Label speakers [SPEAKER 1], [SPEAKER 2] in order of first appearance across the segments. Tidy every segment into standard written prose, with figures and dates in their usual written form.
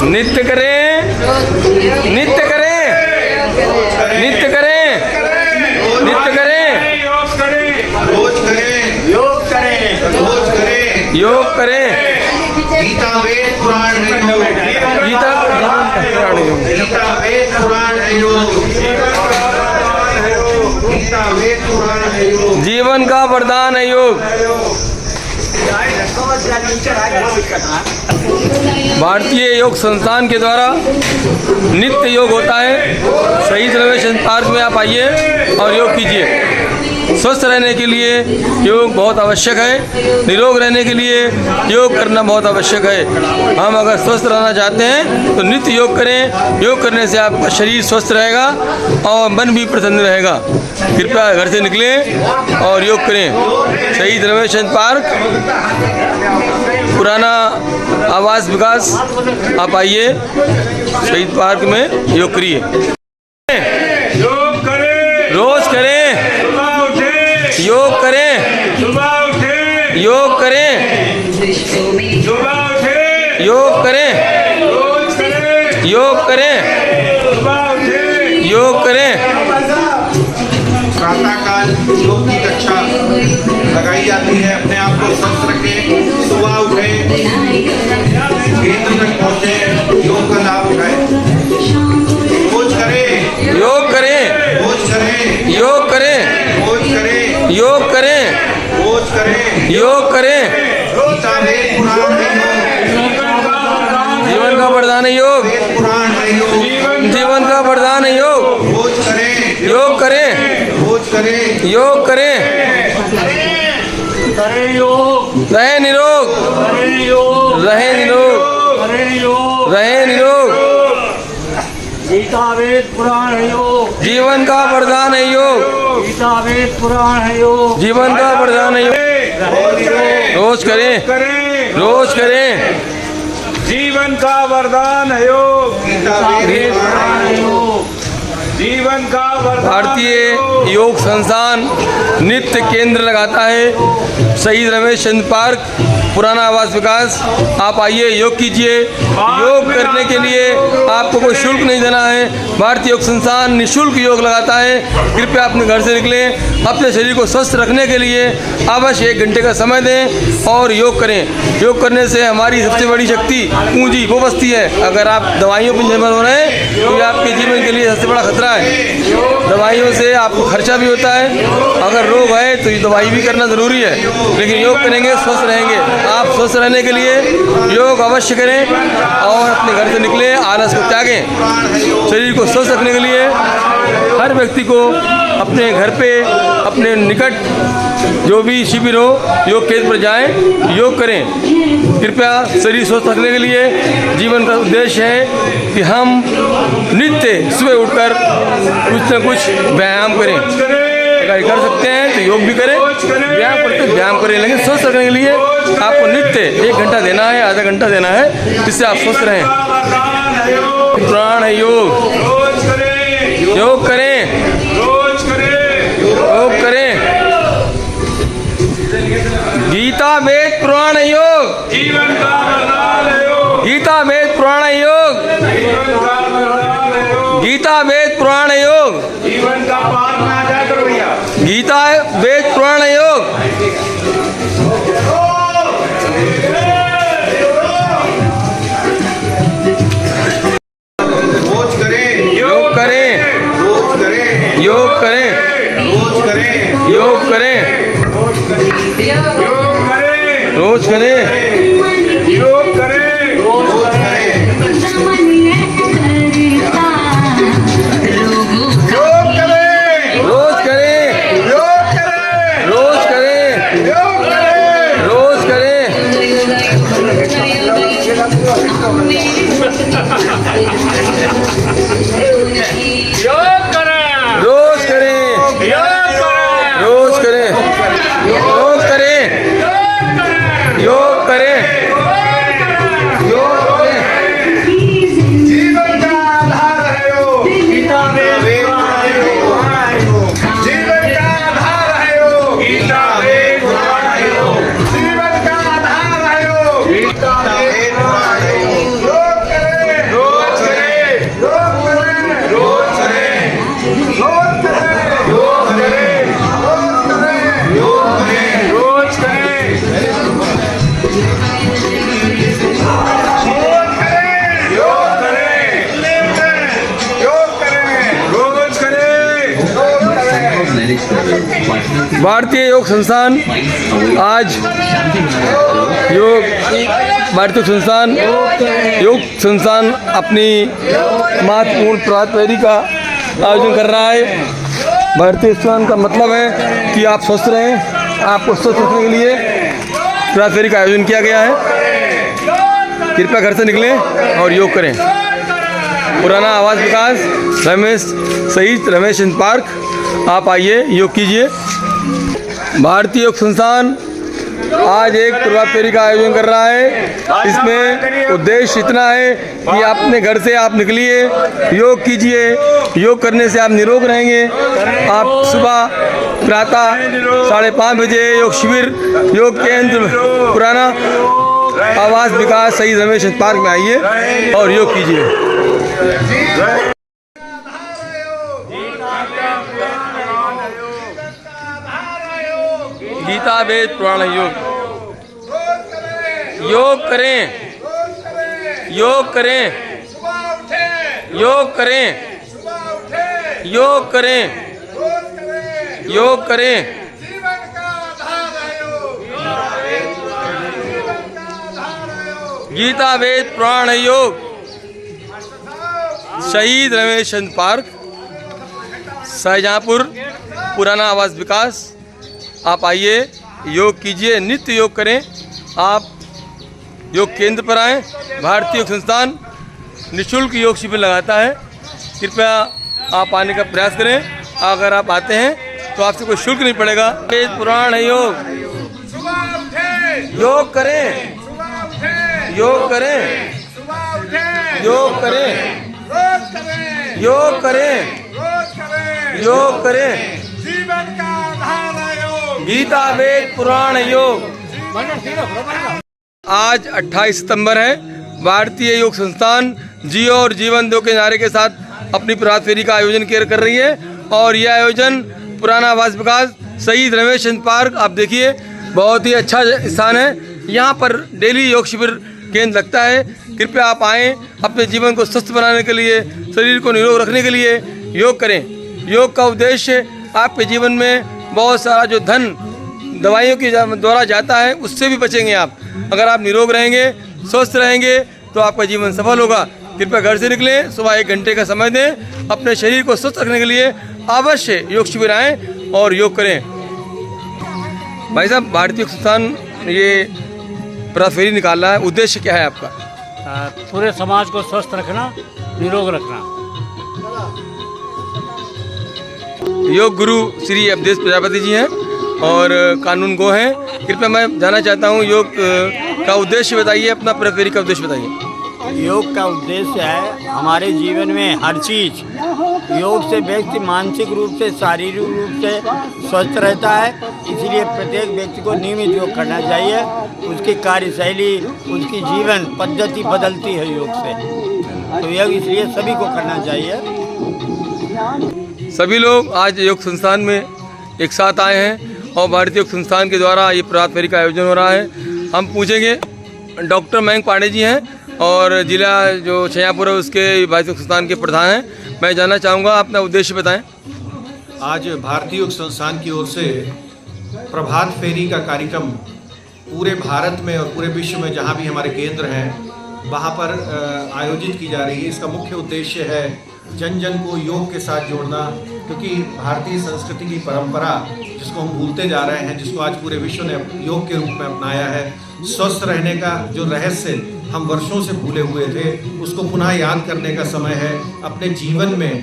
[SPEAKER 1] नित्य करें, नित्य करें, नित्य करें, नित्य करें,
[SPEAKER 2] योग करें, रोज करें, योग करें, रोज करें,
[SPEAKER 1] योग करें।
[SPEAKER 2] गीता वेद पुराण है योग,
[SPEAKER 1] गीता
[SPEAKER 2] गीता वेद पुराण है योग, गीता वेद पुराण है योग,
[SPEAKER 1] जीवन का वरदान है योग। भारतीय योग संस्थान के द्वारा नित्य योग होता है। शहीद रमेश पार्क में आप आइए और योग कीजिए। स्वस्थ रहने के लिए योग बहुत आवश्यक है। निरोग रहने के लिए योग करना बहुत आवश्यक है। हम अगर स्वस्थ रहना चाहते हैं तो नित्य योग करें। योग करने से आपका शरीर स्वस्थ रहेगा और मन भी प्रसन्न रहेगा। कृपया घर से निकलें और योग करें। शहीद रमेश पार्क, पुराना आवास विकास, आप आइए शहीद पार्क में योग करिए।
[SPEAKER 2] योग करें,
[SPEAKER 1] रोज करें,
[SPEAKER 2] सुबह उठे,
[SPEAKER 1] योग करें,
[SPEAKER 2] सुबह उठे,
[SPEAKER 1] योग करें,
[SPEAKER 2] सुबह उठे,
[SPEAKER 1] योग करें,
[SPEAKER 2] रोज करें,
[SPEAKER 1] योग करें,
[SPEAKER 2] सुबह उठे,
[SPEAKER 1] योग करें।
[SPEAKER 2] प्रातःकाल योग की कक्षा लगाई जाती है। अपने आप को स्वस्थ रखें, सुबह उठे, केंद्र तक पहुंचे, योग का लाभ उठाए। रोज करें,
[SPEAKER 1] योग करें,
[SPEAKER 2] रोज करें,
[SPEAKER 1] योग करें,
[SPEAKER 2] रोज करें,
[SPEAKER 1] योग करें,
[SPEAKER 2] रोज करें,
[SPEAKER 1] योग करें।
[SPEAKER 2] गीता वेद पुराण है योग,
[SPEAKER 1] जीवन का वरदान है योग।
[SPEAKER 2] वेद पुराण है योग,
[SPEAKER 1] जीवन का वरदान है योग।
[SPEAKER 2] रोज करें,
[SPEAKER 1] योग करें,
[SPEAKER 2] रोज करें,
[SPEAKER 1] योग करें।
[SPEAKER 3] करें योग,
[SPEAKER 1] रहे निरोग,
[SPEAKER 3] करें योग,
[SPEAKER 1] रहे निरोग,
[SPEAKER 3] करें योग,
[SPEAKER 1] रहे निरोग।
[SPEAKER 3] गीता वेद पुराण है योग,
[SPEAKER 1] जीवन का वरदान है योग।
[SPEAKER 3] गीता वेद पुराण है योग,
[SPEAKER 1] जीवन का वरदान है योग। रोज करें,
[SPEAKER 2] करें,
[SPEAKER 1] रोज करें।
[SPEAKER 2] जीवन का वरदान है योग, गीता वेद पुराण है योग, जीवन का वरदान
[SPEAKER 1] भारतीय योग संस्थान नित्य केंद्र लगाता है। शहीद रमेश चंद्र पार्क, पुराना आवास विकास, आप आइए योग कीजिए। योग करने के लिए आपको कोई शुल्क नहीं देना है। भारतीय योग संस्थान निःशुल्क योग लगाता है। कृपया अपने घर से निकलें। अपने शरीर को स्वस्थ रखने के लिए अवश्य 1 घंटे का समय दें और योग करें। योग करने से हमारी सबसे बड़ी शक्ति पूंजी वो बचती है। अगर आप दवाइयों पर निर्भर हो रहे हैं तो ये आपके जीवन के लिए सबसे बड़ा खतरा है। दवाइयों से आपको खर्चा भी होता है। अगर रोग है तो ये दवाई भी करना ज़रूरी है, लेकिन योग करेंगे स्वस्थ रहेंगे। आप स्वस्थ रहने के लिए योग अवश्य करें और अपने घर से निकलें, आलस को त्यागें। शरीर को स्वस्थ रखने के लिए हर व्यक्ति को अपने घर पे, अपने निकट जो भी शिविर हो, योग केंद्र पर जाएं, योग करें। कृपया शरीर स्वस्थ रखने के लिए जीवन का उद्देश्य है कि हम नित्य सुबह उठकर कुछ न कुछ व्यायाम करें। अगर कर सकते हैं तो योग भी करें, व्यायाम करते व्यायाम करें, लेकिन स्वस्थ रखने के लिए आपको नित्य 1 घंटा देना है, आधा घंटा देना है, जिससे आप स्वस्थ रहें। प्राण है योग, योग करें, योग करें। गीता वेद पुराण है योग,
[SPEAKER 2] जीवन का वरदान है योग,
[SPEAKER 1] गीता वेद पुराण है योग,
[SPEAKER 2] जीवन का वरदान है योग,
[SPEAKER 1] गीता वेद पुराण है योग,
[SPEAKER 2] जीवन का पाठ में आ जाए करो भैया।
[SPEAKER 1] गीता वेद पुराण है योग।
[SPEAKER 2] रोज करें,
[SPEAKER 1] योग करें,
[SPEAKER 2] रोज करें,
[SPEAKER 1] योग करें,
[SPEAKER 2] रोज करें,
[SPEAKER 1] योग करें,
[SPEAKER 2] योग करें,
[SPEAKER 1] रोज करें,
[SPEAKER 2] योग करें, रोज करें, योग करें,
[SPEAKER 1] रोज करें,
[SPEAKER 2] योग करें,
[SPEAKER 1] रोज करें,
[SPEAKER 2] योग करें,
[SPEAKER 1] रोज करें।
[SPEAKER 3] योग करें,
[SPEAKER 1] रोज करें,
[SPEAKER 3] योग करें,
[SPEAKER 1] रोज करें, योग करें, योग करें, भारतीय योग संस्थान आज भारतीय योग संस्थान अपनी महत्वपूर्ण प्रभात फेरी का आयोजन कर रहा है। भारतीय संस्थान का मतलब है कि आप स्वस्थ रहें। आपको स्वस्थ रखने के लिए प्रभात फेरी का आयोजन किया गया है। कृपया घर से निकलें और योग करें। पुराना आवास विकास शहीद रमेश चंद्र पार्क, आप आइए योग कीजिए। भारतीय योग संस्थान आज एक प्रभात फेरी का आयोजन कर रहा है। इसमें उद्देश्य इतना है कि अपने घर से आप निकलिए, योग कीजिए। योग करने से आप निरोग रहेंगे। आप सुबह प्रातः 5:30 बजे योग शिविर, योग केंद्र पुराना आवास विकास शहीद रमेश चंद्र पार्क में आइए और योग कीजिए। गीता वेद पुराण योग। योग करें, योग करें, योग करें, योग करें, योग करें। गीता वेद पुराण योग। शहीद रमेश चंद्र पार्क, शाहजहाँपुर, पुराना आवास विकास, आप आइए योग कीजिए, नित्य योग करें। आप योग केंद्र पर आएँ। भारतीय योग संस्थान निःशुल्क योग शिविर लगाता है। कृपया आप आने का प्रयास करें। अगर आप आते हैं तो आपसे कोई शुल्क नहीं पड़ेगा। वेद पुराण है योग। योग करें, योग करें, योग करें, योग करें, योग करें।
[SPEAKER 2] जीवन का आधार है योग।
[SPEAKER 1] गीता वेद पुराण योग। आज 28 सितंबर है। भारतीय योग संस्थान जियो और जीवन दो के नारे के साथ अपनी प्रभात फेरी का आयोजन कर रही है। और यह आयोजन पुराना आवास विकास शहीद रमेश चंद्र पार्क, आप देखिए बहुत ही अच्छा स्थान है। यहाँ पर डेली योग शिविर केंद्र लगता है। कृपया आप आएँ, अपने जीवन को स्वस्थ बनाने के लिए, शरीर को निरोग रखने के लिए योग करें। योग का उद्देश्य आपके जीवन में बहुत सारा जो धन दवाइयों के द्वारा जाता है उससे भी बचेंगे आप। अगर आप निरोग रहेंगे, स्वस्थ रहेंगे तो आपका जीवन सफल होगा। कृपया घर से निकलें, सुबह 1 घंटे का समय दें। अपने शरीर को स्वस्थ रखने के लिए अवश्य योग शिविर आएँ और योग करें। भाई साहब, भारतीय संस्थान ये प्रभात फेरी निकाल रहा है, उद्देश्य क्या है आपका?
[SPEAKER 3] पूरे समाज को स्वस्थ रखना, निरोग रखना।
[SPEAKER 1] योग गुरु श्री अवधेश प्रजापति जी हैं और कानून गो हैं। कृपया मैं जानना चाहता हूँ, योग का उद्देश्य बताइए, अपना प्रभात फेरी का उद्देश्य बताइए।
[SPEAKER 4] योग का उद्देश्य है हमारे जीवन में हर चीज़, योग से व्यक्ति मानसिक रूप से, शारीरिक रूप से स्वस्थ रहता है। इसलिए प्रत्येक व्यक्ति को नियमित योग करना चाहिए। उसकी कार्यशैली, उसकी जीवन पद्धति बदलती है योग से, तो योग इसलिए सभी को करना चाहिए।
[SPEAKER 1] सभी लोग आज योग संस्थान में एक साथ आए हैं और भारतीय योग संस्थान के द्वारा ये प्रभात फेरी का आयोजन हो रहा है। हम पूछेंगे, डॉक्टर मयंक पांडे जी हैं और जिला जो शाहजहाँपुर है उसके भारतीय योग संस्थान के प्रधान हैं। मैं जानना चाहूँगा, अपना उद्देश्य बताएं।
[SPEAKER 5] आज भारतीय योग संस्थान की ओर से प्रभात फेरी का कार्यक्रम पूरे भारत में और पूरे विश्व में जहाँ भी हमारे केंद्र हैं वहाँ पर आयोजित की जा रही है। इसका मुख्य उद्देश्य है जन जन को योग के साथ जोड़ना, क्योंकि भारतीय संस्कृति की परंपरा जिसको हम भूलते जा रहे हैं, जिसको आज पूरे विश्व ने योग के रूप में अपनाया है। स्वस्थ रहने का जो रहस्य हम वर्षों से भूले हुए थे, उसको पुनः याद करने का समय है। अपने जीवन में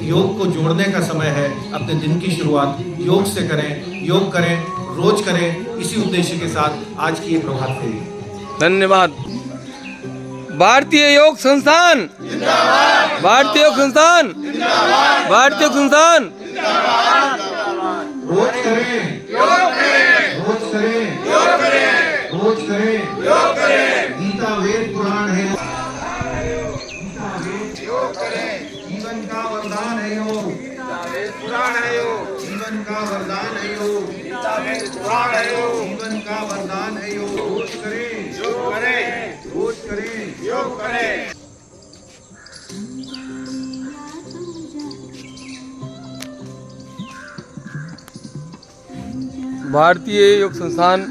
[SPEAKER 5] योग को जोड़ने का समय है। अपने दिन की शुरुआत योग से करें, योग करें, रोज करें। इसी उद्देश्य के साथ आज की ये प्रभात फेरी।
[SPEAKER 1] धन्यवाद। भारतीय योग संस्थान जिंदाबाद। भारतीय योग संस्थान जिंदाबाद। भारतीय योग संस्थान
[SPEAKER 5] रोज करें, योग करें, रोज करें, योग करें, रोज करें, योग करें। गीता वेद पुराण है, गीता वेद योग करें। जीवन का वरदान है योग। गीता वेद पुराण है योग। जीवन का वरदान है योग। गीता वेद पुराण है योग। जीवन का वरदान है योग। रोज करें, योग करें, रोज करें, योग करें।
[SPEAKER 1] भारतीय योग संस्थान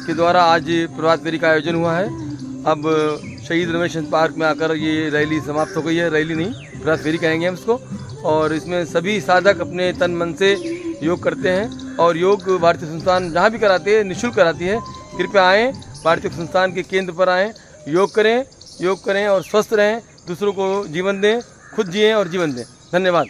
[SPEAKER 1] के द्वारा आज प्रभात फेरी का आयोजन हुआ है। अब शहीद रमेश चंद्र पार्क में आकर ये रैली समाप्त हो गई है। रैली नहीं, प्रभात फेरी कहेंगे हम इसको। और इसमें सभी साधक अपने तन मन से योग करते हैं और योग भारतीय संस्थान जहाँ भी कराते हैं निःशुल्क कराती है। कृपया आएँ, भारतीय संस्थान के केंद्र पर आएँ, योग करें और स्वस्थ रहें, दूसरों को जीवन दें, खुद जिएं और जीवन दें। धन्यवाद।